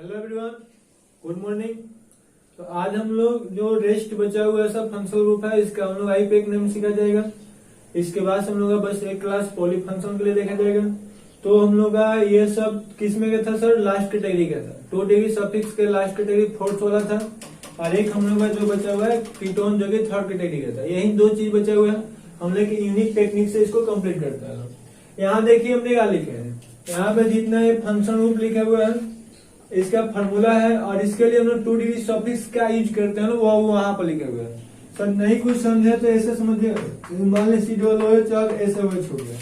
Hello everyone, good morning. तो आज हम लोग जो रेस्ट बचा हुआ है सब फंक्शनल ग्रुप है, इसका हम लोग आईपैक नेम सीखा जाएगा। इसके बाद हम लोग का बस एक क्लास पॉली फंक्शन के लिए देखा जाएगा। तो हम लोग का ये सब किस में का था सर? लास्ट कैटेगरी का था। 2 डिग्री सफिक्स के लास्ट कैटेगरी फोर्थ वाला था, और एक हम लोग का जो बचा हुआ है कीटोन जो कि थर्ड कैटेगरी का था। यही 2 चीज बचा हुआ है, हम लोग यूनिक टेक्निक से इसको कंप्लीट करता है। यहाँ देखिए हमने क्या लिखे हैं, यहाँ पे जितना ये फंक्शन ग्रुप लिखा हुआ है इसका फॉर्मूला है, और इसके लिए हम लोग 2 डिग्री सफिक्स का यूज करते हैं, वो वहां पर लिखे हुए हैं। सर नहीं कुछ समझे तो ऐसे समझिए, मान लीजिए COOH और SOH हो गया।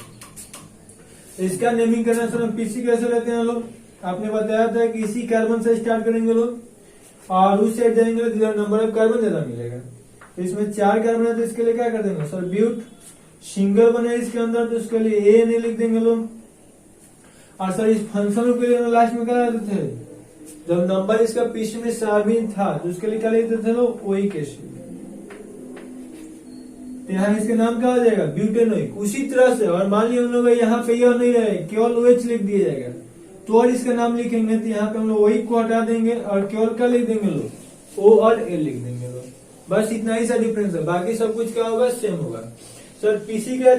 इसका नेमिंग करना सर हम पीसी कैसे लेते हैं लोग? आपने बताया था कि इसी कार्बन से स्टार्ट करेंगे लोग, और उस साइड जाएंगे तो नंबर ऑफ कार्बन ज्यादा मिलेगा। तो इसमें 4 कार्बन है तो इसके लिए क्या कर देंगे सर? ब्यूट सिंगल बने इसके अंदर, तो इसके लिए ANA लिख देंगे लोग। और सर इस फंक्शन के लिए लास्ट में क्या करते थे? जब नंबर इसका पीछे में सार्बिन था तो उसके लिए क्या लिखते थे लोग? Oic acid. तो यहाँ इसका नाम क्या हो जाएगा? ब्यूटेनोइक। उसी तरह से और मान लिया हम लोग यहाँ पे यह नहीं रहे, केवल OH लिख दिया जाएगा, तो और इसका नाम लिखेंगे तो यहाँ पे हम लोग ओइक को हटा देंगे और केवल क्या लिख देंगे लोग? O और L लिख देंगे लोग। बस इतना ही सा डिफरेंस है, बाकी सब कुछ क्या होगा? सेम होगा। सर पीसी का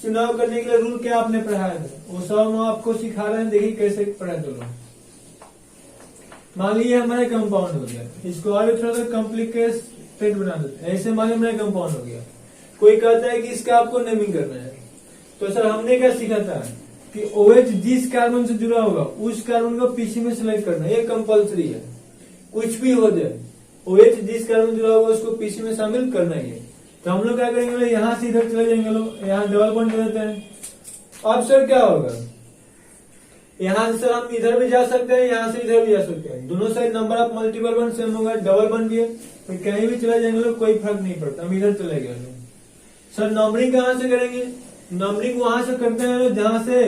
चुनाव करने के लिए रूल क्या आपने पढ़ाया था? वो सब हम आपको सिखा रहे हैं, देखिए कैसे पढ़ा चलो। मान लीजिए हमारा कंपाउंड हो गया, इसको और भी थोड़ा सा कॉम्प्लिकेटेड बना देते हैं। ऐसे मान लीजिए हमारा कंपाउंड हो गया, कोई कहता है कि इसका आपको नेमिंग करना है, तो सर हमने क्या सीखा था कि OH जिस कार्बन से जुड़ा होगा उस कार्बन को पीसी में सिलेक्ट करना, ये कंपल्सरी है। कुछ भी हो जाए, OH जिस कार्बन से जुड़ा होगा उसको पीसी में शामिल करना ही है। तो हम लोग क्या करेंगे, यहाँ से इधर चले जाएंगे लोग, यहाँ डबल बॉन्ड देते हैं। अब सर क्या होगा, यहाँ से सर हम इधर भी जा सकते हैं, यहाँ से इधर भी जा सकते हैं। दोनों side number of multiple bond same होगा, डबल बॉन्ड भी है, तो कहीं भी चले जाएंगे लोग, कोई फर्क नहीं पड़ता। हम इधर चले गए सर। नंबरिंग कहाँ से करेंगे? नंबरिंग वहां से करते हैं जहां से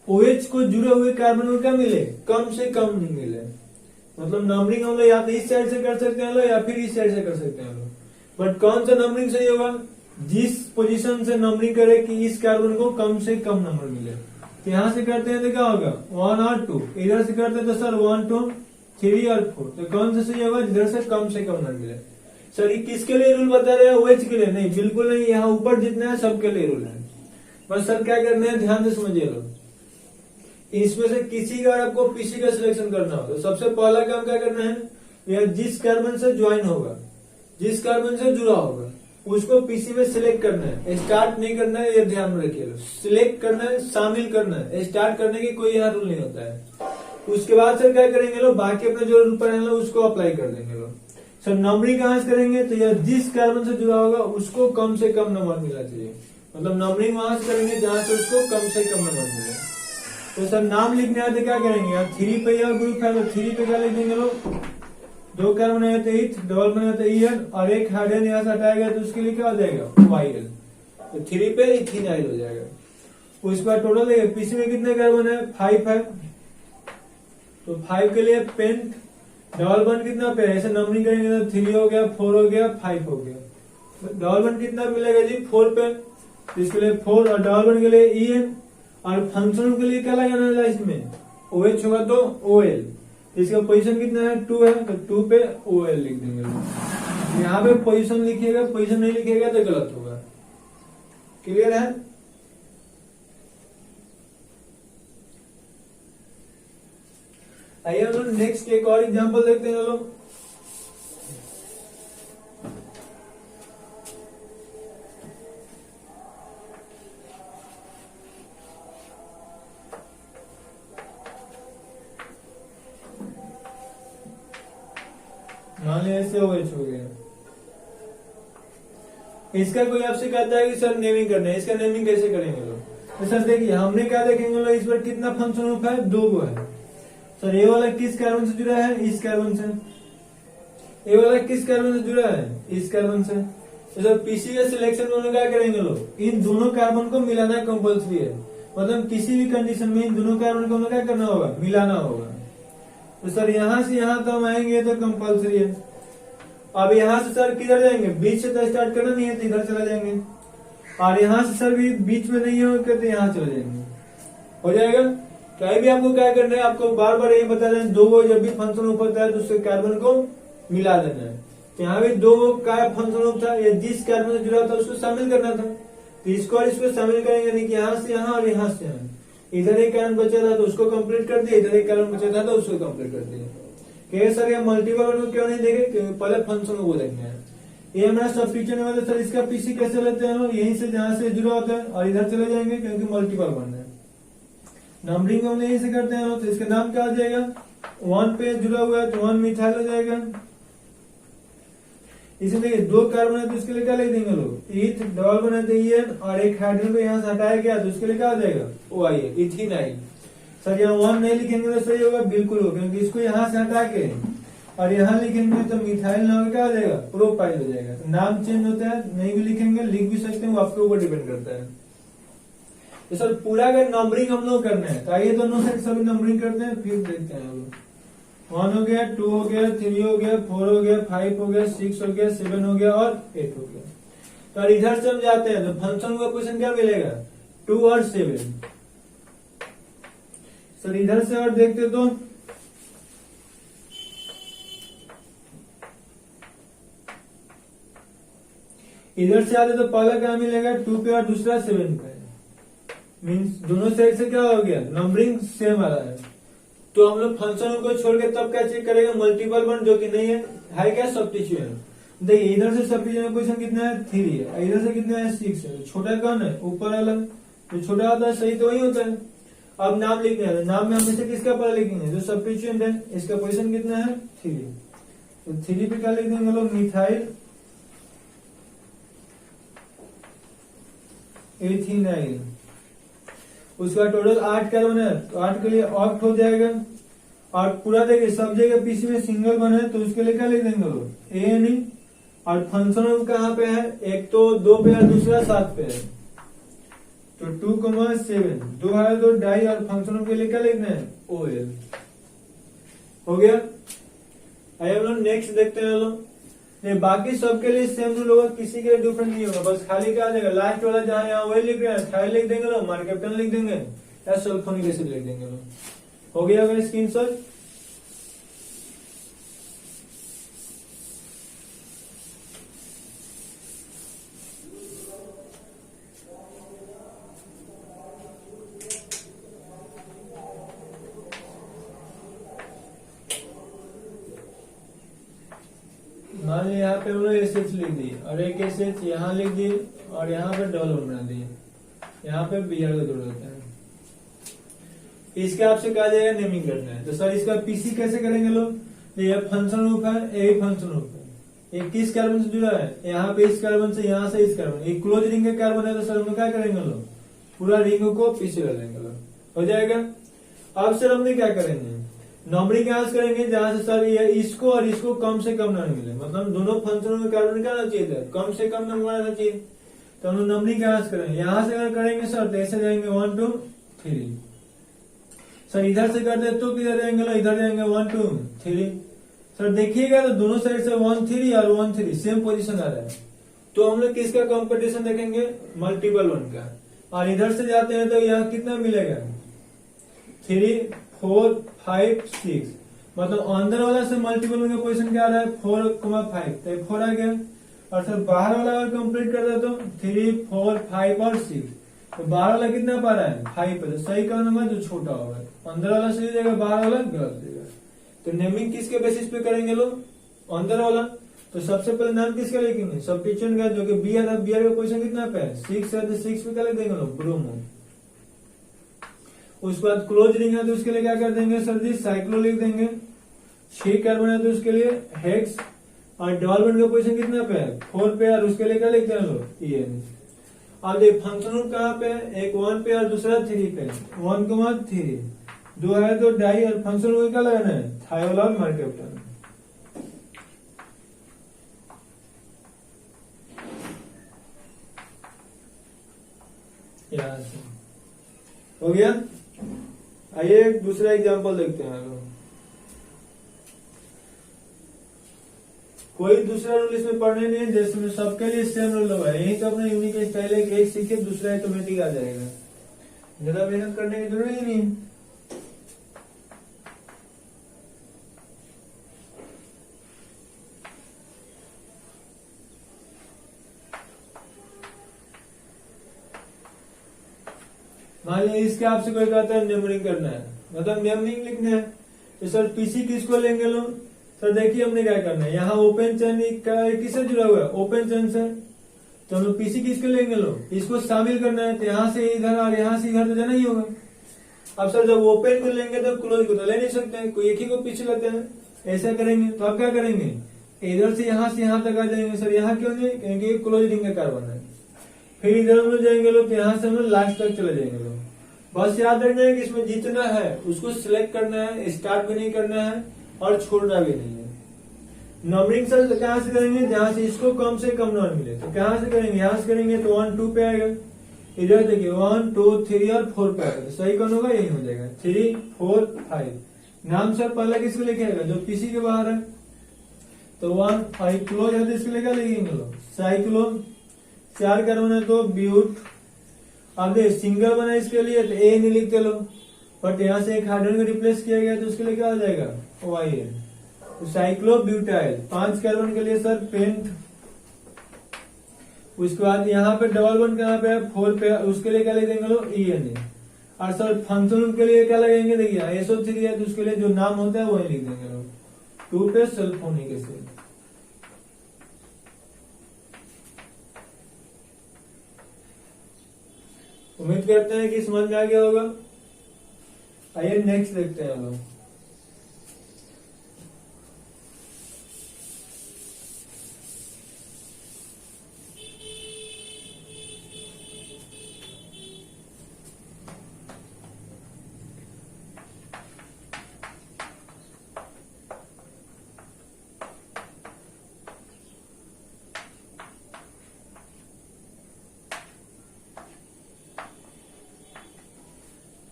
OH को जुड़े हुए कार्बन को क्या मिले? कम से कम मिले। मतलब नंबरिंग हम लोग या तो इस साइड से कर सकते हैं लोग, या फिर इस साइड से कर सकते हैं लोग। बट कौन सा नंबरिंग सही होगा? जिस पोजीशन से नंबरिंग करे कि इस कार्बन को कम से कम नंबर मिले। तो यहाँ से करते हैं तो क्या होगा? 1 और 2। इधर से करते हैं तो सर 1, 2, 3 और 4। तो कौन सा सही होगा? जिधर से कम नंबर मिले। सर ये किसके लिए रूल बता रहे हैं? OH के लिए नहीं, बिल्कुल नहीं। यहाँ ऊपर जितने हैं सबके लिए रूल है। बस सर क्या करना है, ध्यान से समझिए लोग। इसमें से किसी का आपको पीसी का सिलेक्शन करना होगा, सबसे पहला काम क्या करना है, यह जिस कार्बन से ज्वाइन होगा, जिस कार्बन से जुड़ा होगा उसको पीसी में सिलेक्ट करना है। स्टार्ट नहीं करना है, ये ध्यान में रखिए। सिलेक्ट करना है, शामिल करना है। स्टार्ट करने की कोई यहाँ रूल नहीं होता है। उसके बाद सर क्या करेंगे लोग, बाकी अपने जो रूल पढ़े हैं उसको अप्लाई कर देंगे लोग। सर नंबरिंग कहाँ से करेंगे, तो यह जिस कार्बन से जुड़ा होगा उसको कम से कम नंबर मिलना चाहिए। मतलब नंबरिंग वहां से करेंगे जहां से उसको कम से कम नंबर मिले। तो सर नाम लिखने आते क्या करेंगे, यहाँ 3 पे यह ग्रुप है तो 3 पे क्या लिख देंगे लोग? 2 कार्बन है तो ETH, डबल बना तो EN, और एक हाइड्रोजन यहाँ से हटाएगा तो उसके लिए क्या हो जाएगा? YL। तो 3 पे इथेनॉल हो जाएगा। उसके बाद टोटल देखिए पीसी में कितने कार्बन है? 5 है। तो 5 के लिए पेंट डबल बॉन्ड कितना पे? ऐसे नंबरिंग करेंगे तो 3 हो गया, 4 हो गया, 5 हो गया। डबल बॉन्ड कितना मिलेगा जी? 4 पे। इसके लिए 4, और डबल बॉन्ड के लिए EN, और फंक्शन के लिए क्या लगाना है लास्ट में? OH होगा तो OL। इसका पोजीशन कितना है? 2 है, तो 2 पे OL लिख देंगे। यहाँ पे पोजीशन लिखिएगा, पोजीशन नहीं लिखिएगा तो गलत होगा। क्लियर है? आइए हम लोग नेक्स्ट एक और एग्जांपल देखते हैं लोग। मान लीजिए ऐसे OH हो गया। इसका कोई आपसे कहता है कि सर नेमिंग करना है, इसका नेमिंग कैसे करेंगे लोग? तो सर देखिए हमने क्या देखेंगे लोग, इस पर कितना फंक्शन ग्रुप है? 2 गो है। सर ये वाला किस कार्बन से जुड़ा है? इस कार्बन से। ये वाला किस कार्बन से जुड़ा है? इस कार्बन से। तो सर पीसी का सिलेक्शन में क्या करेंगे लोग? इन दोनों कार्बन को मिलाना कंपल्सरी है। मतलब किसी भी कंडीशन में इन दोनों कार्बन को क्या करना होगा? मिलाना होगा। तो सर यहाँ से यहाँ तो हम आएंगे तो कंपल्सरी है। अब यहाँ से सर किधर जाएंगे? बीच से तो स्टार्ट करना नहीं है, तो इधर चला जाएंगे। और यहाँ से सर भी बीच में नहीं हो तो यहाँ चले जाएंगे, हो जाएगा। कहीं भी आपको क्या करना है, आपको बार बार ये बता दें, दो वो जब भी फंक्शन ग्रुप होता है तो उससे कार्बन को मिला देना है। तो यहाँ भी दो का फंक्शन ग्रुप था, ये जिस कार्बन से जुड़ा था उसको शामिल करना था, तो इसको और इसको शामिल करेंगे, यानी कि यहाँ से यहाँ और यहाँ से यहाँ। इधर एक कार्बन बचा था तो उसको कंप्लीट कर दिया, इधर एक कार्बन बचा था तो उसको कंप्लीट कर दिया। कहे सर ये मल्टीपल को क्यों नहीं देखे, क्योंकि पहले फंक्शन को देखना है। ये हमारा सब्स्टिट्यूशन वाला सर, इसका पीसी कैसे लेते हैं हम, यहीं से जहां से जुड़ा होता है और इधर चले जाएंगे क्योंकि मल्टीपल बनना है। नंबरिंग हम यहीं से करते हैं, तो इसका नाम क्या हो जाएगा, 1 पे जुड़ा हुआ है तो 1 मिथाइल हो जाएगा। इसे देखिए दो कार्बन है तो इसके लिए क्या लिख देंगे लोग, ईथ डबल बना चाहिए, और एक हाइड्रोजन को यहाँ से हटाया गया तो उसके लिए क्या हो जाएगा, ओ आई है, इथेनाइल। सर यहाँ 1 नहीं लिखेंगे तो सही होगा, बिल्कुल होगा, क्योंकि इसको यहाँ से हटा के और यहाँ लिखेंगे तो मिथाइल नाम क्या हो जाएगा, प्रोपाइल हो जाएगा। तो नाम चेंज होता है, नहीं भी लिखेंगे लिख भी सकते हैं, वो आपके ऊपर डिपेंड करता है। तो सर पूरा अगर नंबरिंग हम लोग करना है तो आइए दोनों साइड सभी नंबरिंग करते हैं, फिर देखते हैं हम लोग। 1 हो गया, 2 हो गया, 3 हो गया, 4 हो गया, 5 हो गया, 6 हो गया, 7 हो गया और 8 हो गया। तो इधर से हम जाते हैं तो फंक्शन का क्वेश्चन क्या मिलेगा, 2 और 7। सर इधर से और देखते तो इधर से आते तो पहला क्या मिलेगा, 2 पे और दूसरा 7 पे, मीन्स दोनों साइड से क्या हो गया, नंबरिंग सेम आ रहा है। तो हम लोग फंक्शन को छोड़ के तब क्या चेक करेंगे, मल्टीपल वन, जो कि नहीं है क्या सब्स्टिट्यूशन। देखिए इधर से सब्स्टिट्यूशन क्वेश्चन कितना है, 3 है, इधर से कितना है, 6 है। छोटा कौन है, ऊपर वाला, जो छोटा होता है सही तो वही होता है। अब नाम लिखना है, नाम में हमेशा किसका पहले लिखेंगे, जो सब्स्टिट्यूशन है, इसका पोजीशन कितना है, 3। तो 3 पे क्या लिख देंगे लोग, मिथाइल एथिनाइल। उसका टोटल 8 कार्बन है तो 8 के लिए ऑक्ट हो जाएगा। और पूरा देखिए सब जगह पीसी में सिंगल बना है तो उसके लिए क्या लिख देंगे लोग, ए। और फंक्शन कहाँ पे है, एक तो 2 पे और दूसरा 7 पे है, तो 2,7 2 है तो डाई, और फंक्शन के लिए क्या लिखना है, OL। हो गया। आइए हम लोग नेक्स्ट देखते हैं लोग। नहीं बाकी सबके लिए सेम रूल होगा, किसी के लिए डिफरेंट नहीं होगा, बस खाली क्या आ जाएगा, लास्ट वाला जहां यहाँ वही लिख रहे हैं, थाइल लिख देंगे लोग, मार्केप्टन लिख देंगे या सल्फोनिक एसिड लिख देंगे लोग। हो गया अगर स्क्रीनशॉट। मान लीजिए यहाँ पे हम लोग एस लिख दिए और एक एस यहाँ लिख दिए और यहाँ पे डबल बना दिए, यहाँ पे बियर का जरूरत है। इसके आपसे कहा जाएगा नेमिंग करना है। तो सर इसका पीसी कैसे करेंगे लोग, ये फंक्शन रूप है, ये फंक्शन रूप है, ये किस कार्बन से जुड़ा है, यहाँ पे इस कार्बन से, यहाँ से इस कार्बन, ये क्लोज रिंग का कार्बन है। तो सर हम क्या करेंगे लोग, पूरा रिंग को पीछे कर लेंगे लोग, हो जाएगा। अब सर हमने क्या करेंगे, नंबरिंग यहाँ से करेंगे जहां से सर ये इसको और इसको कम से कम नंबर मिले, मतलब दोनों फंक्शनों में कार्बन क्या आना चाहिए था, कम से कम नंबर आना चाहिए। तो हम नंबरिंग कहाँ से करेंगे, यहाँ से अगर करेंगे सर तो ऐसे जाएंगे 1 2 3। सर इधर से करते तो किधर जाएंगे, इधर जाएंगे 1 2 3। सर देखिएगा तो दोनों साइड से 1 3 और 1 3 सेम पोजीशन आ रहा है। तो हम लोग किसका कॉम्पिटिशन देखेंगे, मल्टीपल वन का। और इधर से जाते हैं तो यहाँ कितना मिलेगा, 3 4 5 6, मतलब अंदर वाला से मल्टीपल वन का पोजीशन क्या आ रहा है, 4,5, तो 4 आ गया। और सर बाहर वाला अगर कंप्लीट कर दे तो 3 4 5 और 6, तो बाहर वाला कितना पा रहा है, 5 पे। तो सही का नंबर जो छोटा होगा, अंदर वाला सही देगा, बाहर वाला गलत देगा। तो नेमिंग किसके बेसिस पे करेंगे लोग, अंदर वाला। तो सबसे पहले नाम किसका लिखेंगे, सब्स्टिट्यूशन का, जो कि बियर है, बियर का पोजीशन कितना पे है, 6 है, तो 6 पे क्या लिख देंगे लोग, ब्रोमो। उसके बाद क्लोज रिंग है तो उसके लिए क्या कर देंगे सर जी, साइक्लो लिख देंगे। 6 कार्बन है तो उसके लिए हेक्स। और डबल बॉन्ड का पोजीशन कितना पे है, 4 पे, और उसके लिए क्या लिखते हैं लोग, EN। अब देख फंक्शन कहाँ पे है, एक 1 पे और दूसरा 3 पे, 1 3 2 है तो डाई, और फंक्शन को क्या लगाना है, थायोल और मार्केप्टन। यहाँ से हो गया। आइए दूसरा एग्जांपल देखते हैं लोग। कोई दूसरा रूल इसमें पढ़ने नहीं है, जिसमें सबके लिए सेम रूल होगा। यही तो अपना यूनिक स्टाइल है कि एक सीखे दूसरा ऑटोमेटिक आ जाएगा, ज्यादा मेहनत करने की जरूरत ही नहीं। मान लीजिए इसके आपसे कोई कहता है नेमरिंग करना है, मतलब नेमरिंग लिखना है, तो सर पीसी किसको लेंगे लोग? सर देखिए हमने क्या करना है, यहाँ ओपन चेन किससे जुड़ा हुआ है? ओपन चेन से। तो हम लोग पीसी किसको लेंगे लोग? इसको शामिल करना है, तो यहाँ से इधर और यहाँ से इधर तो जाना ही होगा। अब सर जब ओपन को लेंगे तो क्लोज को तो ले नहीं सकते, कोई एक ही को पीछे लेते हैं, ऐसा करेंगे। तो आप क्या करेंगे, इधर से यहाँ तक आ जाएंगे। सर यहाँ क्यों नहीं? क्योंकि क्लोज रिंग का कार्बन है। फिर इधर हम लोग जाएंगे लोग, तो यहाँ से हम लोग लास्ट तक चले जाएंगे लोग। बस याद रखना है कि इसमें जितना है उसको सिलेक्ट करना है, स्टार्ट भी नहीं करना है और छोड़ना भी नहीं है। नंबरिंग सर कहाँ से करेंगे? जहां से इसको कम से कम नंबर मिले, तो कहाँ से करेंगे? यहाँ से करेंगे तो 1 2 पे आएगा। इधर देखिए 1 2 3 और 4 पे आएगा। सही कौन होगा? यही हो जाएगा 3 4 5। नाम सर पहले किसको लेके आएगा? जो पीसी के बाहर है। तो 1 5 क्लोज है, तो इसके लिए क्या लिखेंगे लोग? साइक्लोन। 4 कार्बन है तो ब्यूट। अब सिंगल बना इसके लिए तो ए नहीं लिखते लोग, बट यहाँ से एक हाइड्रोजन को रिप्लेस किया गया तो उसके लिए क्या हो जाएगा? OIN। तो साइक्लोब्यूटाइल। 5 कार्बन के लिए सर पेंट। उसके बाद यहाँ पे डबल बॉन्ड कहाँ पे है? 4 पे, उसके लिए क्या लिख देंगे लोग? ENA। और सर फंक्शन के लिए क्या लगेंगे? देखिए SO3 है तो उसके लिए जो नाम होता है वही लिख देंगे लोग। 2 पे सल्फोनिक एसिड। उम्मीद करते हैं कि समझ में आ गया होगा। आइए नेक्स्ट देखते हैं हम लोग।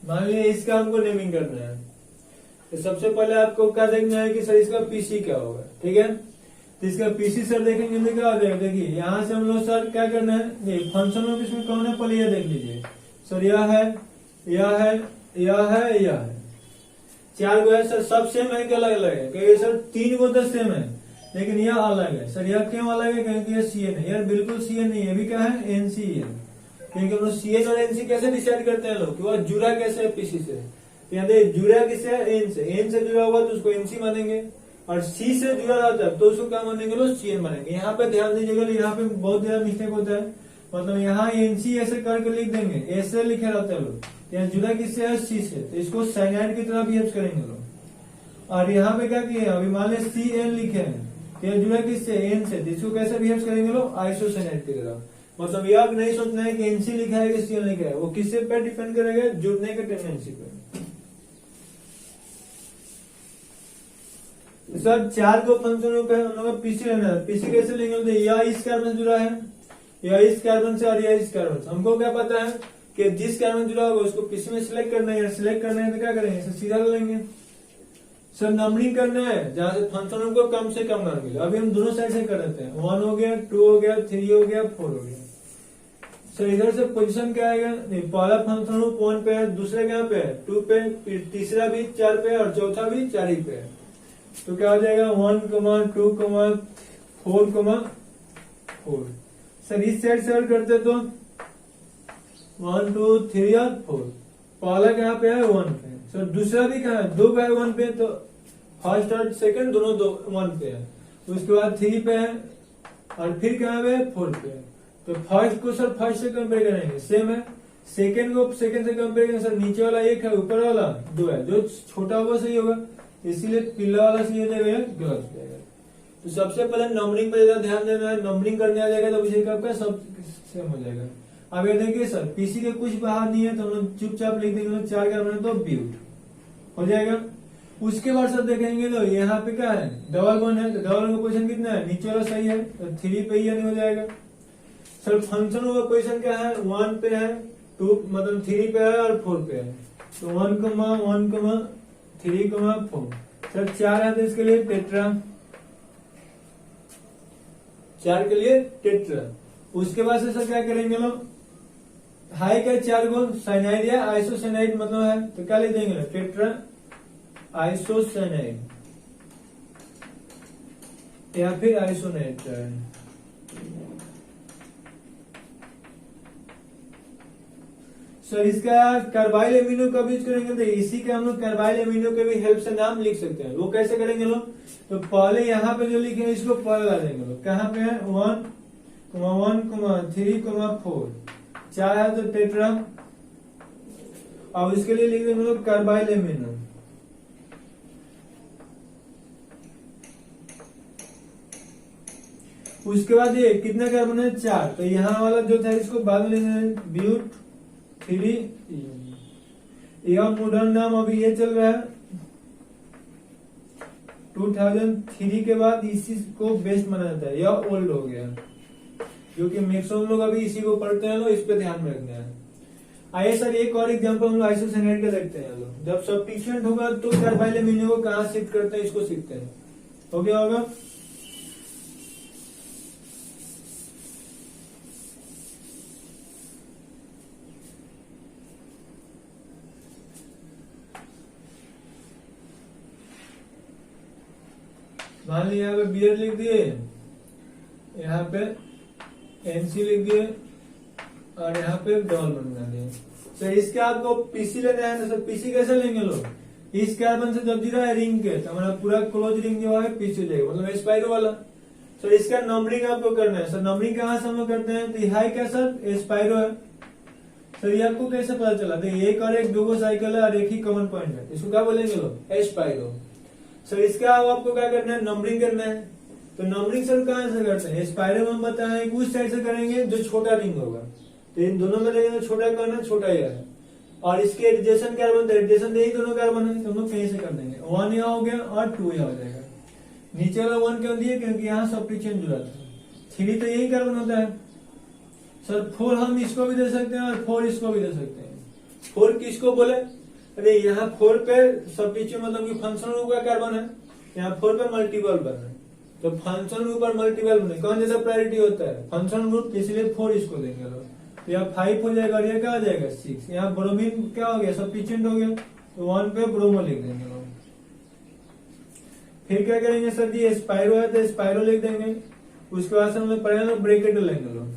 मान लीजिए इसका हमको नेमिंग करना है, तो सबसे पहले आपको क्या देखना है कि सर इसका पीसी क्या होगा। ठीक है, तो इसका पीसी सर देखेंगे तो क्या हो जाएगा? देखिए यहाँ से हम लोग सर क्या करना है, फंक्शन ऑफ इसमें कौन है पहले यह देख लीजिए। सर यह है, यह है, यह है, यह है। 4 गो है सर, सब सेम है कि अलग अलग है? क्योंकि सर 3 गो तो सेम है, लेकिन यह अलग है। सर यह क्यों अलग है? क्योंकि यह CN है। यार बिल्कुल CN नहीं है, अभी क्या है? NCN। क्योंकि हम लोग CN और NC कैसे डिसाइड करते हैं लोग कि वह जुड़ा कैसे है पीसी से? यहाँ जुड़ा किससे है? N से। N से जुड़ा हुआ तो उसको NC मानेंगे, और C से जुड़ा रहता है तो उसको क्या मानेंगे लोग? CN मानेंगे। यहाँ पे ध्यान दीजिएगा, यहाँ पे बहुत ज्यादा मिस्टेक होता है। मतलब यहाँ NC ऐसे करके लिख देंगे, ऐसे लिखे रहते हैं लोग। यहाँ जुड़ा किससे है? C से, तो इसको साइनाइड की तरह बिहेव करेंगे लोग। और यहाँ पे क्या किए? अभी मान लें CN लिखे हैं, यह जुड़ा किससे? N से, तो इसको कैसे बिहेव करेंगे लोग? आइसोसाइनाइड की तरह। मतलब यह नहीं सोचना है कि NC लिखा है कि CN लिखा है, वो किससे पे डिपेंड करेगा? जुड़ने के टेंडेंसी पे। सर 4 को फंक्शन पे हम लोग पीसी लेना है। पीसी कैसे लेंगे? यह इस कार्बन जुड़ा है, यह इस कार्बन से और यह इस कार्बन से। हमको क्या पता है कि जिस कार्बन जुड़ा होगा उसको पीसी में सिलेक्ट करना है। सिलेक्ट करना है तो क्या करेंगे? सीधा लेंगे। सर नंबरिंग करना है जहां से फंक्शन को कम से कम नंबर मिले। अभी हम दोनों साइड से कर देते हैं। 1 हो गया, 2 हो गया, 3 हो गया, 4 हो गया। सर इधर से पोजीशन क्या आएगा? नहीं, पहला फंक्शन 1 पे है, दूसरा क्या पे है? 2 पे, फिर तीसरा भी 4 पे और चौथा भी 4 ही पे है। तो क्या हो जाएगा? 1, 2, 4, 4। सर इस साइड से करते तो 1 2 3 और 4। पहला कहाँ पे है? 1 पे। सर दूसरा भी कहाँ है? 2 पे है 1 पे, तो फर्स्ट और सेकंड दोनों 1 पे है। उसके बाद 3 पे है और फिर कहाँ पे? 4 पे है। तो फर्स्ट को सर फर्स्ट से कंपेयर करेंगे, सेम है। सेकंड को सेकंड से कंपेयर करेंगे, सर नीचे वाला 1 है, ऊपर वाला 2 है, जो छोटा होगा सही होगा, इसीलिए पीला वाला सही हो जाएगा, गलत हो जाएगा। तो सबसे पहले नंबरिंग पर ज्यादा ध्यान देना है। नंबरिंग करने आ जाएगा तो विषय का सब सेम हो जाएगा। अब ये देखिए सर पीसी के कुछ बाहर नहीं है, तो हम लोग चुपचाप लिख देंगे 4 कार्बन है तो ब्यूट हो जाएगा। उसके बाद सर देखेंगे तो यहाँ पे क्या है? डबल बॉन्ड है, तो डबल बॉन्ड का पोजीशन कितना है? नीचे वाला सही है, तो 3 पे ही हो जाएगा। सर फंक्शन का पोजीशन क्या है? 1 पे है, 2 मतलब 3 पे है और 4 पे है। तो 1, 1, 3, 4। सर 4 है तो इसके लिए टेट्रा, 4 के लिए टेट्रा। उसके बाद से सर क्या करेंगे लोग? हाई का 4 को साइनाइड या आइसोसाइनाइड मतलब है, तो क्या लिख देंगे? टेट्रा आइसोसाइनाइड या फिर आइसोनाइट्राइड। सर इसका कार्बाइल एमिनो कब यूज करेंगे, तो इसी के हम लोग कार्बाइल एमिनो के भी हेल्प से नाम लिख सकते हैं। वो कैसे करेंगे लोग, तो पहले यहाँ पे जो लिखे हैं इसको पहले ला देंगे लोग, कहाँ पे है 1, 3, 4, 4 है तो टेट्रा। अब इसके लिए लिख देंगे लोग कार्बाइल एमिनो। उसके बाद ये कितना कार्बन है 4, तो यहाँ वाला जो था इसको बाद में लिखेंगे ब्यूट 3। यह मॉडर्न नाम अभी ये चल रहा है। 2003 के बाद इसी को बेस्ट माना जाता है, यह ओल्ड हो गया, क्योंकि मैक्सिमम लोग अभी इसी को पढ़ते हैं, लोग इस पे ध्यान में रखते हैं। आइए सर एक और एग्जांपल हम लोग आइसोसाइनाइड का देखते हैं लोग। जब सब्स्टिट्यूएंट होगा तो कार्बाइल एमिनो को कहाँ शिफ्ट करते हैं, इसको सीखते हैं। हो गया होगा। मान लीजिए यहाँ पे बियर लिख दिए, यहाँ पे एनसी लिख दिए और यहाँ पे डबल बना दिए। तो इसके आपको पीसी लेना है, तो सर पीसी कैसे लेंगे लोग, इस कार्बन से जब जीरा है रिंग के, तो हमारा पूरा क्लोज रिंग जो है पीसी जाएगा, मतलब एस्पाइरो वाला। सर इसका नंबरिंग आपको करना है। सर नंबरिंग कहाँ से हम लोग करते हैं, तो हाई क्या सर एस्पाइरो है। सर ये आपको कैसे पता चला, तो एक और एक दो साइकिल है और एक ही कॉमन पॉइंट है, इसको क्या बोलेंगे लोग एस्पाइरो। सर इसका आपको क्या करना है, नंबरिंग करना है। तो नंबरिंग सर कहाँ से करते हैं, स्पाइरो में हम बताएं उस साइड से करेंगे जो छोटा रिंग होगा, तो इन दोनों में लेंगे तो छोटा कौन है, छोटा ही है। और इसके एडजेसेंट कार्बन, एडजेसेंट यही दोनों कार्बन है, तो हम लोग कहीं से कर देंगे। 1 यहाँ हो गया और 2 यहाँ हो जाएगा। नीचे वाला 1 क्यों दिए, क्योंकि यहाँ सब्स्टिट्यूएंट जुड़ा था। 3 तो यही कार्बन होता है। सर 4 हम इसको भी दे सकते हैं और 4 इसको भी दे सकते हैं। 4 किसको बोले, अरे यहाँ 4 पे सब्स्टिट्यूएंट मतलब कि फंक्शनल ग्रुप का कार्बन है, यहाँ 4 पे मल्टीपल बन है, तो फंक्शनल ग्रुप और मल्टीपल बने कौन ज्यादा प्रायोरिटी होता है, फंक्शनल ग्रुप, इसलिए 4 इसको देंगे लोग। तो यहाँ 5 हो जाएगा और ये क्या हो जाएगा 6। यहाँ ब्रोमीन क्या हो गया, सब्स्टिट्यूएंट हो गया, तो 1 पे ब्रोमो लिख देंगे लोग। फिर क्या करेंगे सर जी, स्पाइरो है तो स्पाइरो लिख देंगे। उसके बाद हम लोग पढ़ेंगे ब्रैकेट लेंगे लोग।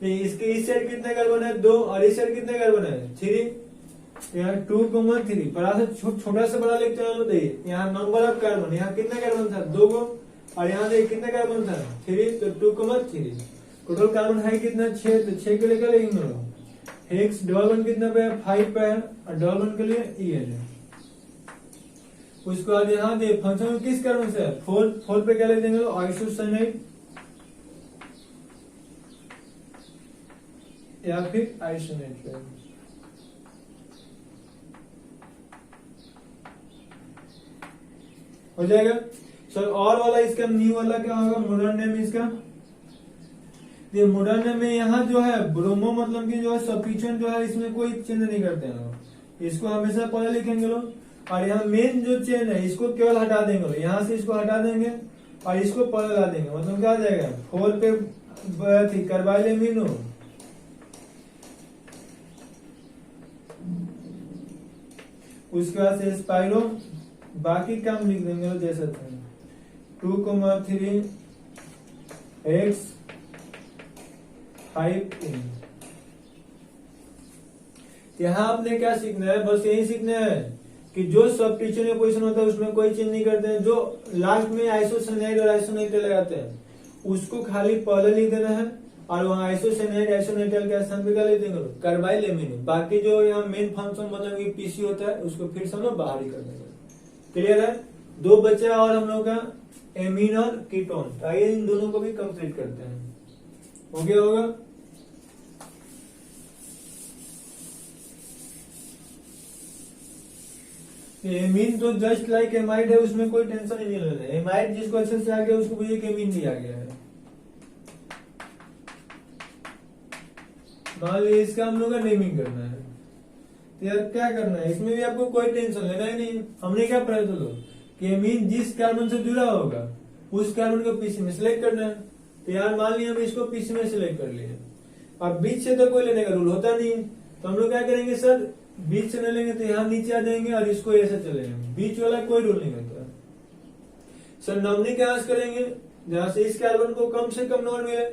इसके इस साइड कितने कार्बन है 2 और इस साइड कितने कार्बन है 3, यहाँ 2,3 बड़ा से छोटा से बड़ा लिखते हैं। देखिए यहाँ नंबर ऑफ कार्बन, यहाँ कितने कार्बन था 2 को, और यहाँ देखिए कितने कार्बन था 3, तो 2,3 टोटल कार्बन है कितना 6, तो 6 के लिए क्या लिखेंगे, हेक्स डबल बॉन्ड कितना पे है 5 पे है, और डबल बॉन्ड के लिए EN है। उसके बाद यहाँ दे फंक्शन किस कार्बन से है 4 पे क्या लिख देंगे आइसोसाइनाइड या फिर आइसोनेट पे। हो जाएगा सर। और वाला इसका न्यू वाला क्या होगा, मॉडर्न नेम इसका, ये मॉडर्न नेम में यहाँ जो है ब्रोमो मतलब कि जो है सब्स्टिट्यूएंट जो है इसमें कोई चेंज नहीं करते हैं लोग, इसको हमेशा पहले लिखेंगे लोग। और यहाँ मेन जो चेंज है इसको केवल हटा देंगे लोग, यहाँ से इसको हटा देंगे और इसको पहले ला देंगे, मतलब क्या आ जाएगा 4 पे कार्बाइल एमिनो, उसके बाद से स्पाइरो, बाकी काम लिख देंगे जैसा था 2,3 x 5 in। यहाँ आपने क्या सीखना है, बस यही सीखना है कि जो सब्स्टिट्यूएंट पोजीशन होता है उसमें कोई चेंज नहीं करते हैं। जो लास्ट में आइसोसाइनाइड और आइसोनाइट्राइल लगाते हैं उसको खाली पहले लिख देना है, और वहाँ आइसोसाइनाइड आइसोनाइट्राइल के स्थान पे क्या लिख देंगे कार्बाइल एमिनो। बाकी जो यहाँ मेन फंक्शन मतलब कि पीसी होता है उसको फिर से हम लोग बाहर ही कर देंगे। क्लियर है। 2 बचा और हम लोग का एमीन और कीटोन। आइए इन दोनों को भी कंप्लीट करते हैं। हो गया होगा। एमीन तो जस्ट लाइक एमाइड है, उसमें कोई टेंशन ही नहीं लेना। एमाइड जिसको अच्छे से आ गया उसको बुझिए कि एमीन भी आ गया है। मान लीजिए इसका हम लोग का नेमिंग करना है, तो यार क्या करना है, इसमें भी आपको कोई टेंशन लेना ही नहीं। हमने क्या पढ़ा था लोग कि एमीन जिस कार्बन से जुड़ा होगा उस कार्बन को पीसी में सिलेक्ट करना है। तो यार मान लिया हम इसको पीसी में सिलेक्ट कर लिए, अब बीच से तो कोई लेने का रूल होता नहीं, तो हम लोग क्या करेंगे सर, बीच से नहीं लेंगे तो यहाँ नीचे आ जाएंगे और इसको ऐसे चलेंगे, बीच वाला कोई रूल नहीं होता। सर नंबरिंग कहाँ से करेंगे, जहां से इस कार्बन को कम से कम नंबर मिले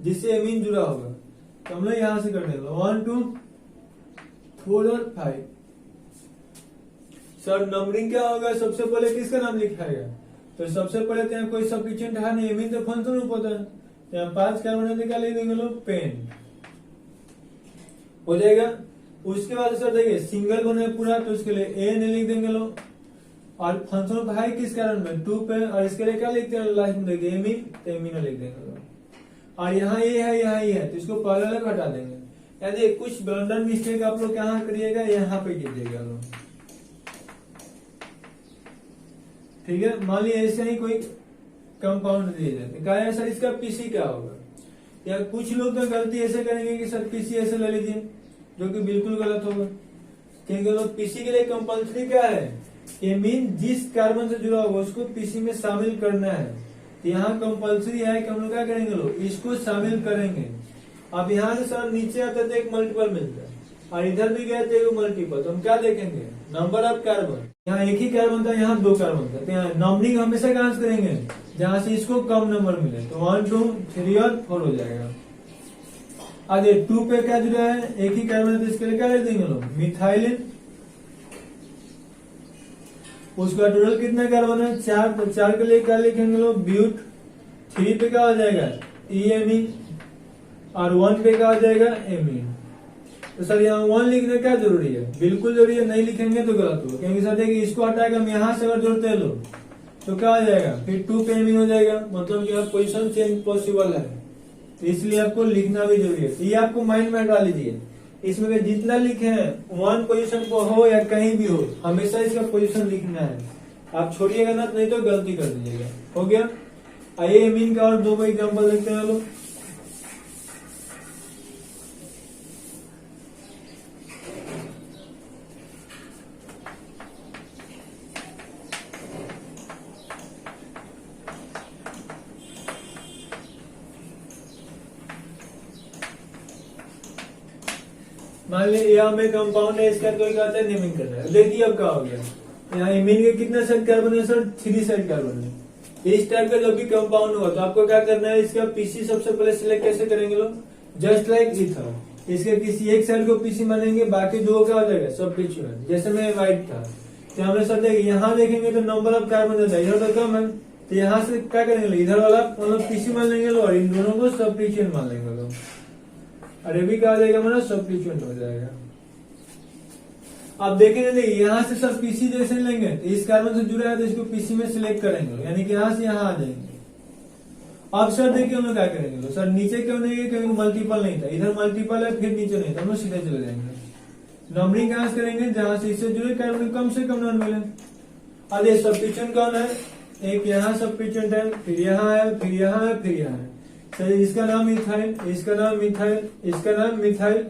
जिससे एमीन जुड़ा होगा, तो हम लोग यहाँ से कर देंगे 1 2 4 और 5। सर नंबरिंग क्या होगा, सबसे पहले किसका नाम लिखाएगा, तो सबसे पहले तो यहाँ कोई सफिशिएंट है नहीं, एमीन तो फंक्शन रूप होता है, यहाँ 5 कार्बन निकाल देंगे लोग, पेन हो जाएगा। उसके बाद सर देखिए सिंगल बने पूरा, तो उसके लिए ए नहीं लिख देंगे लोग, और फंक्शन रूप है किस कारण में 2 पे, और इसके लिए क्या लिखते हैं लास्ट में देखिए एमीन, तो एमीन लिख देंगे लोग, और यहाँ ये है यहाँ ये है, तो इसको पहले अलग हटा देंगे। यदि कुछ ब्लंडर मिस्टेक आप लोग कहाँ करिएगा, यहाँ पे कीजिएगा लोग, ठीक है। मान लीजिए ऐसे ही कोई कंपाउंड दिए जाते हैं, कहा सर इसका पीसी क्या होगा, या कुछ लोग तो गलती ऐसे करेंगे कि सर पीसी ऐसे ले लीजिए, जो कि बिल्कुल गलत होगा, क्योंकि लोग पीसी के लिए कंपल्सरी क्या है, एमीन जिस कार्बन से जुड़ा होगा उसको पीसी में शामिल करना है। तो यहाँ कंपल्सरी है कि हम लोग क्या करेंगे लोग, इसको शामिल करेंगे। अब यहाँ से सर नीचे आते थे एक मल्टीपल मिलता है, और इधर भी गए थे मल्टीपल, तो हम क्या देखेंगे, नंबर ऑफ कार्बन, यहाँ एक ही कार्बन था यहाँ 2 कार्बन था, तो यहाँ नंबरिंग हमेशा कहां से करेंगे, जहां से इसको कम नंबर मिले, तो 1 2 3 और 4 हो जाएगा। आगे 2 पे क्या जुड़ा है, एक ही कार्बन है, तो इसके लिए क्या लिख देंगे लोग, मिथाइलिन। उसका टोटल कितना कार्बन है, 4, तो 4 के लिए क्या लिखेंगे लोग, ब्यूट। 3 पे क्या हो जाएगा, ईएमीन, और 1 पे क्या हो जाएगा, एमीन। तो सर यहाँ 1 लिखने क्या जरूरी है, बिल्कुल जरूरी है, नहीं लिखेंगे तो गलत होगा, क्योंकि सर देखिए इसको हटाकर हम यहाँ से अगर जोड़ते हैं लोग तो क्या हो जाएगा, फिर 2 पे एमीन हो जाएगा, मतलब कि पोजीशन चेंज पॉसिबल है, तो इसलिए आपको लिखना भी जरूरी है। ये आपको माइंड में हटा लीजिए, इसमें जितना लिखे हैं 1 पोजीशन पर हो या कहीं भी हो, हमेशा इसका पोजीशन लिखना है, आप छोड़िएगा ना, नहीं तो गलती कर दीजिएगा। हो गया। आइए एमीन का और 2 एग्जाम्पल देखते हैं लोग। मान लीजिए यहाँ में कंपाउंड है, इसका कोई कहता है नेमिंग करना है, देखिए अब क्या हो गया, यहाँ इमीन के कितना सेट कार्बन है सर, 3 सेट कार्बन है। इस टाइप का जब भी कंपाउंड होगा तो आपको क्या करना है, इसका पीसी सबसे पहले सिलेक्ट कैसे करेंगे लोग, जस्ट लाइक इथर, इसके किसी एक साइड को पीसी मानेंगे, बाकी 2 क्या हो जाएगा सब्स्टिट्यूएंट, जैसे में व्हाइट था, तो हमने सर देखिए यहाँ देखेंगे तो नंबर ऑफ कार्बन होता है, इधर तो कम है, तो यहाँ से क्या करेंगे, इधर वाला मतलब पीसी मान लेंगे लोग, और इन दोनों को सब्स्टिट्यूएंट मान लेंगे लोग, और ये भी क्या हो जाएगा हमारा सब्स्टिट्यूएंट हो जाएगा। अब देखेंगे देखिए यहाँ से सब पीसी जैसे लेंगे, तो इस कार्बन से जुड़ा है तो इसको पीसी में सिलेक्ट करेंगे, यानी कि यहाँ से यहाँ आ जाएंगे। अब सर देखिए हम लोग क्या करेंगे, सर नीचे क्यों नहीं है, क्योंकि मल्टीपल नहीं था, इधर मल्टीपल है, फिर नीचे नहीं था, हम लोग सीधे चले जाएंगे। नंबरिंग कहां से करेंगे, जहां से इससे जुड़े कार्बन कम से कम नंबर मिले। अब ये सब्स्टिट्यूएंट कौन है, एक यहाँ सब्स्टिट्यूएंट है, फिर यहाँ है, फिर यहाँ है, फिर यहाँ है। तो इसका नाम इथाइल, इसका नाम मिथाइल, इसका नाम मिथाइल,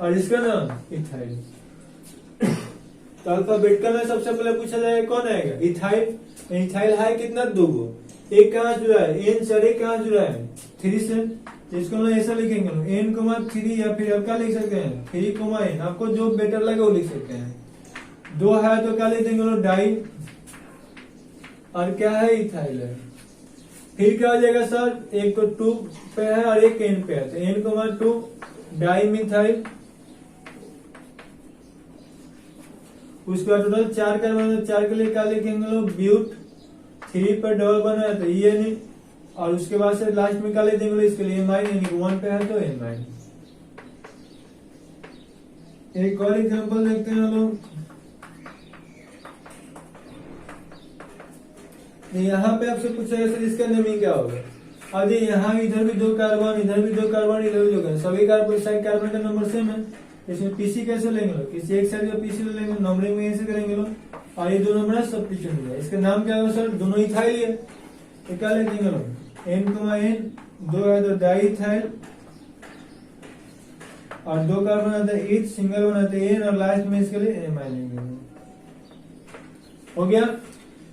और इसका नाम इथाइल। तो अल्फाबेट में सबसे पहले पूछा जाएगा कौन आएगा, इथाइल। इथाइल है कितना, 2 गो, एक कहाँ जुड़ा है, एन सर, एक कहाँ जुड़ा है 3 से, तो इसको हम ऐसा लिखेंगे एन कोमा 3, या फिर आप क्या लिख सकते हैं 3 कोमा एन, आपको जो बेटर लगे वो लिख सकते हैं। 2 है तो क्या लिख देंगे डाई, और क्या है इथाइल है। फिर क्या हो जाएगा सर, एक तो 2 पे है और एक एन पे है, तो एन कोमा 2 डाई मिथाइल। उसके बाद टोटल 4 कार्बन, 4 के लिए क्या लिखेंगे लोग, ब्यूट। 3 पर डबल बना है तो ई, और उसके बाद से लास्ट में क्या लिख देंगे इसके लिए एमाइन, यानी कि 1 पे है तो एमाइन। एक और एग्जांपल देखते हैं लोग। यहाँ पे आपसे पूछा गया सर इसका नेमिंग क्या होगा। अब यहाँ इधर भी 2 कार्बन, इधर भी 2 कार्बन, इधर भी 2 कार्बन, सभी कार्बन का नंबर सेम है, इसमें पीसी कैसे लेंगे लोग, किसी एक साइड का पीसी ले लेंगे, नंबरिंग में ऐसे करेंगे लोग, और ये दोनों हमारा सब्स्टिट्यूएंट है। इसका नाम क्या होगा सर, दोनों इथाइल है, तो क्या लिख देंगे लोग, एन कोमा एन, 2 है तो डाइथाइल, और 2 कार्बन आता है ईच, सिंगल बनाते हैं एन, और लास्ट में इसके लिए एमाइन लेंगे। हो गया।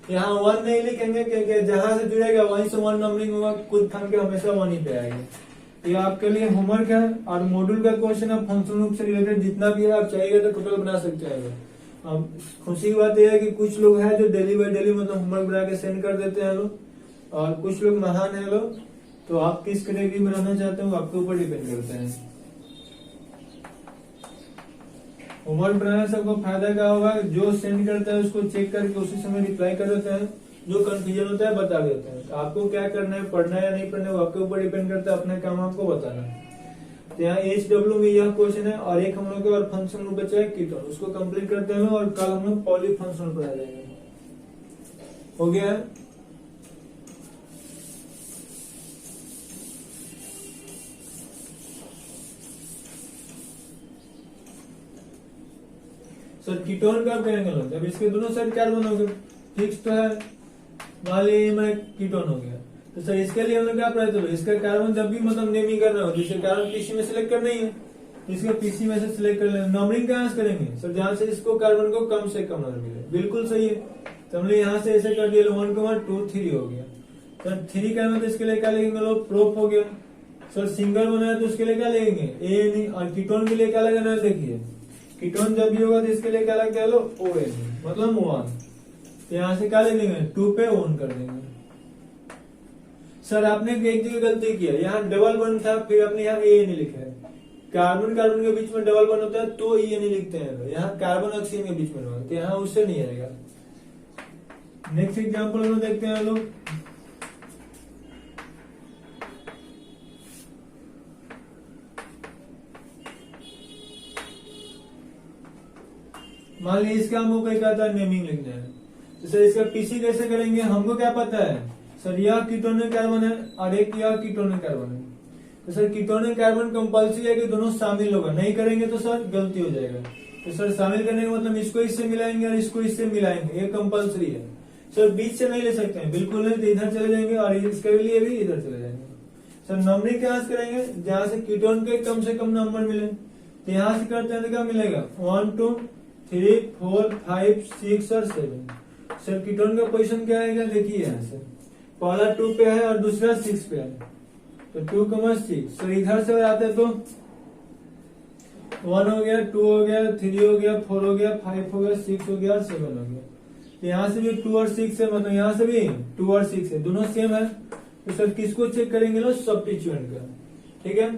यहाँ 1 नहीं लिखेंगे क्योंकि जहां से जुड़ेगा वहीं से 1 नंबरिंग होगा, खुद थम के हमेशा 1 ही पे आएगा। ये आपके लिए होमवर्क है, और मॉड्यूल का क्वेश्चन है फंक्शन रूप से रिलेटेड जितना भी है, आप चाहिएगा तो टोटल बना सकते हैं। अब खुशी की बात यह है कि कुछ लोग हैं जो डेली बाय डेली मतलब होमवर्क बना के सेंड कर देते हैं लोग, और कुछ लोग महान है लोग, तो आप किस कैटेगरी में रहना चाहते हो आपके ऊपर डिपेंड करते हैं। होमवर्क बनाने से आपको फायदा क्या होगा, जो सेंड करता है उसको चेक करके उसी समय रिप्लाई कर देते हैं, जो कंफ्यूजन होता है बता देते हैं। तो आपको क्या करना है, पढ़ना है या नहीं पढ़ना है वो आपके ऊपर डिपेंड करता है, अपना काम आपको बताना है। तो यहाँ HW में यह क्वेश्चन है, और एक हम लोग का और फंक्शन में बचा है कीटोन, उसको कंप्लीट करते हैं और कल हम लोग पॉलीफंक्शनल पढ़ा जाएंगे। हो गया है? सर कीटोन कब करेंगे लोग, जब इसके दोनों साइड कार्बन हो गए, फिक्स तो है, मान लीजिए मैं कीटोन हो गया, तो सर इसके लिए हम लोग क्या पढ़े थे, इसका कार्बन जब भी मतलब नेमिंग करना हो, जिससे कार्बन पीसी में सिलेक्ट करना ही है, इसको पीसी में से सिलेक्ट कर लेना। नंबरिंग कहाँ से करेंगे सर, जहां से इसको कार्बन को कम से कम नंबर मिले, बिल्कुल सही है। तो हमने यहाँ से ऐसे कर दिया 1, 2, 3 हो गया। सर 3 कार्बन तो इसके लिए क्या लेंगे लोग, प्रोप हो गया। सर सिंगल बनाया तो उसके लिए क्या लेंगे, ANE, और कीटोन के लिए क्या लगाना है, देखिए कीटोन जब भी होगा तो इसके लिए क्या लगा लो, ONE, मतलब 1। यहाँ से क्या ले लेंगे, 2 पे ऑन कर देंगे। सर आपने एक जगह गलती किया, यहाँ डबल बन था, फिर आपने यहाँ ANE लिखा है। कार्बन कार्बन के बीच में डबल बन होता है तो ENE लिखते हैं, यहाँ कार्बन ऑक्सीजन के बीच में होगा, तो यहाँ उससे नहीं आएगा। नेक्स्ट एग्जाम्पल हम देखते हैं लोग। मान लीजिए इसका हमको कहीं कहता है नेमिंग लिखना है, तो सर इसका पीसी कैसे करेंगे, हमको क्या पता है सर, यह कीटोनिक कार्बन है और एक यह कीटोनिक कार्बन है। तो सर कीटोनिक कार्बन कंपल्सरी है कि दोनों शामिल होगा, नहीं करेंगे तो सर गलती हो जाएगा। तो सर शामिल करने का मतलब इसको इससे मिलाएंगे और इसको इससे मिलाएंगे, ये कंपल्सरी है। सर बीच से नहीं ले सकते हैं, बिल्कुल नहीं, तो इधर चले जाएंगे और इसके लिए भी इधर चले जाएंगे। सर नंबरिंग कहाँ से करेंगे, जहां से कीटोन के कम से कम नंबर मिले, तो यहाँ से करते हैं तो क्या मिलेगा, 1, 2, 3, 4, 5, 6 और 7। सर कीटोन का पोजीशन क्या आएगा, देखिए यहाँ से पहला 2 पे है और दूसरा 6 पे है, तो 2,6। सर इधर से आते हैं तो 1 हो गया, 2 हो गया, 3 हो गया, 4 हो गया, 5 हो गया, 6 हो गया और 7 हो गया। तो यहाँ से भी 2 और 6 है, मतलब यहाँ से भी 2 और 6 है, दोनों सेम है। तो सर किसको चेक करेंगे लोग, सब्स्टिट्यूएंट का, ठीक है।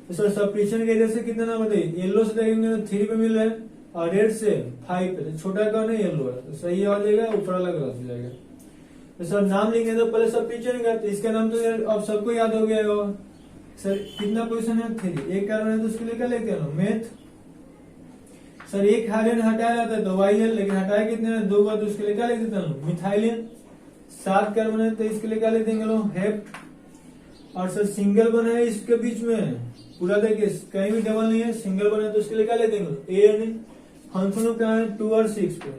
तो सर सब्स्टिट्यूएंट के इधर से कितना ना बताइए, येलो से देखेंगे तो 3 पे मिल रहा है और रेड से 5 पे, तो छोटा कौन है, येलो है, तो सही आ जाएगा, ऊपर वाला गलत हो जाएगा। तो सर नाम लिखेंगे तो पहले सब्स्टिट्यूएंट का, तो इसका नाम तो अब सबको याद हो गया होगा। सर कितना पोजीशन है, 3, एक कार्बन है तो उसके लिए क्या लेते हैं, मेथ। सर एक हाइड्रोजन हटाया जाता है तो YL, लेकिन हटाया कितने हैं, 2 बार, तो उसके लिए क्या लिख देते हैं, मिथाइलिन। 7 कार्बन है तो इसके लिए क्या लिख देंगे लोग, हेप्ट। और सर सिंगल बना है इसके बीच में पूरा, देखिए कहीं भी डबल नहीं है, सिंगल बना है तो उसके लिए क्या लिख देंगे, ANE। फंक्शन क्या है, 2 और 6 पे,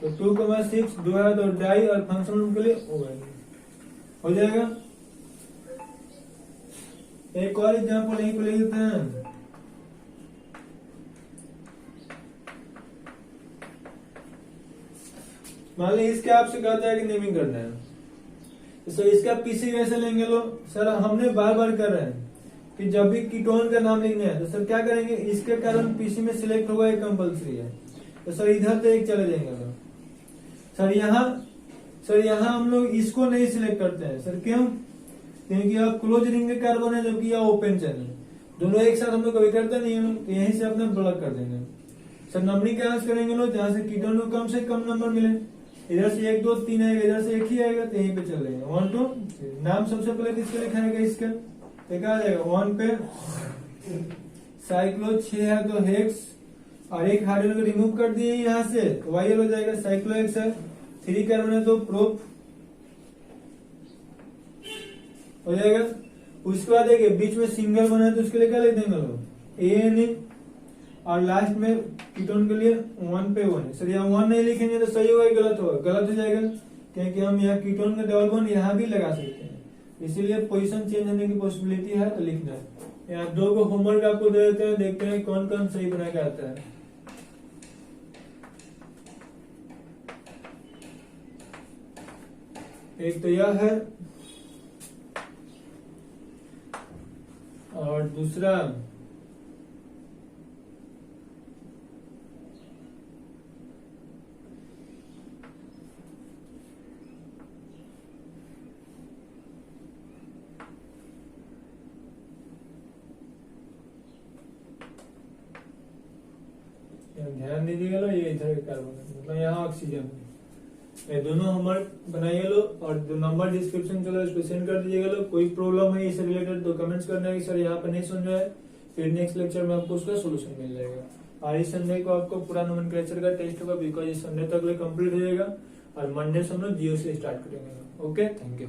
तो 2,6 2 है तो डाई, और फंक्शन के लिए ONE हो जाएगा। एक और एग्जाम्पल यहीं को ले लेते हैं। मान लीजिए इसके आपसे कहता है कि नेमिंग करना है, तो सर इसका पीसी कैसे लेंगे लोग, सर हमने बार बार कर रहे हैं कि जब भी कीटोन का नाम लिखना है तो सर क्या करेंगे, इसके कारण पीसी में सिलेक्ट होगा, एक कंपल्सरी है। तो सर इधर तो एक चले जाएंगे लोग। सर यहाँ हम लोग इसको नहीं सिलेक्ट करते हैं, सर क्यों, क्योंकि यह क्लोज रिंग में कार्बन है जबकि यह ओपन चैन है, दोनों एक साथ हम लोग कभी करते नहीं है, तो यहीं से अपना ब्लॉक कर देंगे। सर नंबरिंग कहाँ से करेंगे लोग, जहां से कीटोन को कम से कम नंबर मिले, इधर से 1, 2, 3 आएगा, इधर से 1 ही आएगा, तो यहीं पे चल जाएगा 1, 2, 3। नाम सबसे पहले किसका लिखा है इसका, तो क्या आ जाएगा 1 पे साइक्लो, 6 है तो हेक्स, और एक हाइड्रोजन को रिमूव कर दिए यहाँ से, तो YL हो जाएगा, साइक्लो हेक्स है। 3 कार्बन है तो प्रोप हो जाएगा। उसके बाद देखिए बीच में सिंगल बना है तो उसके लिए क्या लिख देंगे लोग, ANE, और लास्ट में कीटोन के लिए 1 पे 1 है। सर यहाँ 1 नहीं लिखेंगे तो सही होगा, गलत होगा, गलत हो जाएगा, क्योंकि हम यहाँ कीटोन का डबल बॉन्ड यहाँ भी लगा सकते हैं, इसीलिए पोजीशन चेंज होने की पॉसिबिलिटी है, तो लिखना है। यहाँ 2 को होमवर्क आपको दे देते हैं, देखते हैं कौन कौन सही बना के आता है। एक तो यह है और दूसरा ध्यान दीजिएगा लो, ये इधर कार्बन है, मतलब यहाँ ऑक्सीजन है। ये दोनों हमारे बनाइए लो और जो नंबर डिस्क्रिप्शन चलो इस पे सेंड कर दीजिएगा लो। कोई प्रॉब्लम है इससे रिलेटेड तो कमेंट्स करना है कि सर यहाँ पे नहीं समझ रहा है, फिर नेक्स्ट लेक्चर में आपको उसका सोल्यूशन मिल जाएगा। और इस संडे को आपको पूरा नोमेनक्लेचर का टेस्ट होगा, बिकॉज इस संडे तक कंप्लीट हो जाएगा और मंडे से हम लोग जियो से स्टार्ट करेंगे। Okay, thank you.